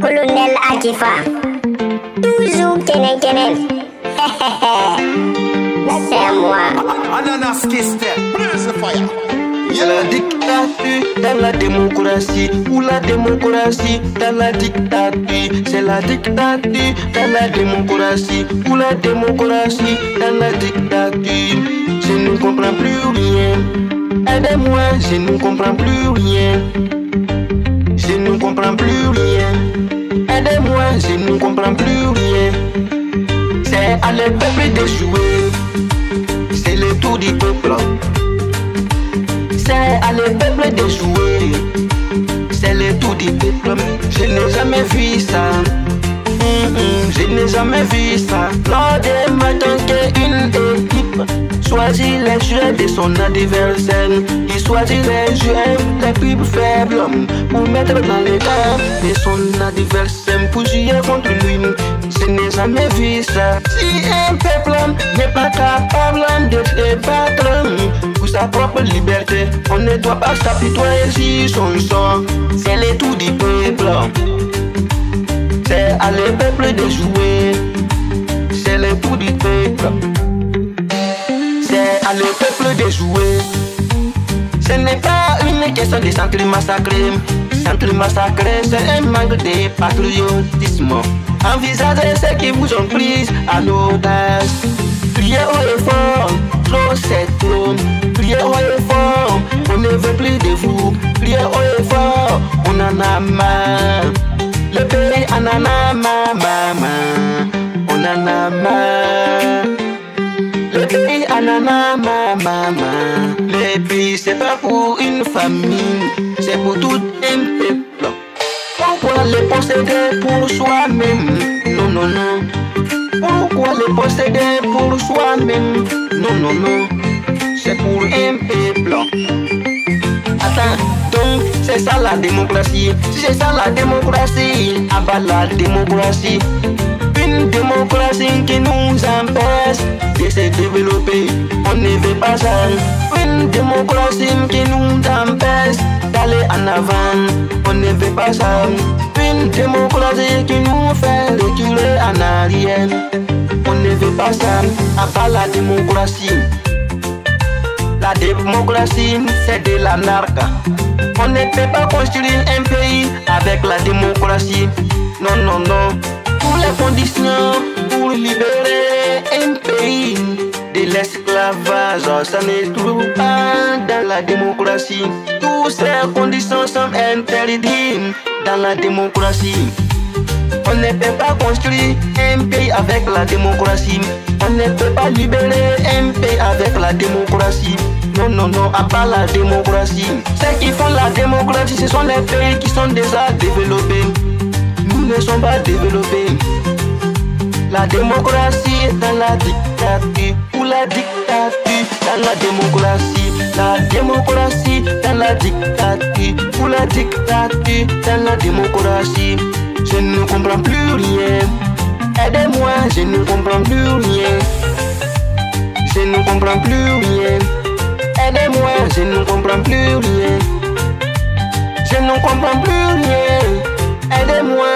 Colonel Akifa. Toujours Kenen. C'est moi. Ananas Kister, blaze the fire. C'est la dictature dans la démocratie, ou la démocratie dans la dictature. C'est la dictature dans la démocratie, ou la démocratie dans la dictature. Je ne comprends plus rien. Aidez-moi, je ne comprends plus rien. Je ne comprends plus rien. Aidez-moi, je ne comprends plus rien. C'est à le peuple de jouer. C'est le tour du peuple. C'est à le peuple de jouer. C'est le tour du peuple. Je n'ai jamais vu ça. Je n'ai jamais vu ça. Lors des matins qu'une équipe choisit les joueurs de son adversaire. Il choisit les joueurs les plus faibles pour mettre dans les camps de son adversaire pour jouer contre lui. Je n'ai jamais vu ça. Si un peuple n'est pas capable de se battre pour sa propre liberté, on ne doit pas s'apitoyer sur son sang. C'est le tour du peuple. C'est à le peuple de jouer. C'est le tour du peuple. C'est à le peuple de jouer. Ce n'est pas une question de centre massacré. Centre massacré, c'est un manque de patriotisme. Envisagez ce qui vous ont pris à l'audace. Priez haut et fort, trop c'est trop. Priez haut et fort, on ne veut plus de vous. Priez haut et fort, on en a marre. Le pays en a marre, on en a marre. Le pays en a marre. Le pays c'est pas pour une famille, c'est pour tout un peuple. Pourquoi le posséder pour soi-même? Non. Pourquoi le posséder pour soi-même? Non. C'est pour un peuple. Attends, donc c'est ça la démocratie. Si c'est ça la démocratie, abat la démocratie. Une démocratie qui nous empêche de se développer, on ne veut pas ça. Une démocratie qui nous empêche d'aller en avant, on ne veut pas ça. Une démocratie qui nous fait reculer en arrière, on ne veut pas ça. Abat la démocratie. La démocratie, c'est de l'anarchie. On ne peut pas construire un pays avec la démocratie. Non. Pour les conditions, pour libérer un pays de l'esclavage, ça ne trouve pas dans la démocratie. Toutes ces conditions sont interdites dans la démocratie. On ne peut pas construire un pays avec la démocratie. On ne peut pas libérer un pays avec la démocratie. Non, à part la démocratie. Ceux qui font la démocratie, ce sont les pays qui sont déjà développés. Nous ne sommes pas développés. La démocratie est dans la dictature, ou la dictature dans la démocratie. La démocratie dans la dictature, ou la dictature dans la démocratie. Je ne comprends plus rien. Aidez-moi, je ne comprends plus rien. Je ne comprends plus rien. Aidez-moi, je ne comprends plus rien. Je ne comprends plus rien. Aidez-moi.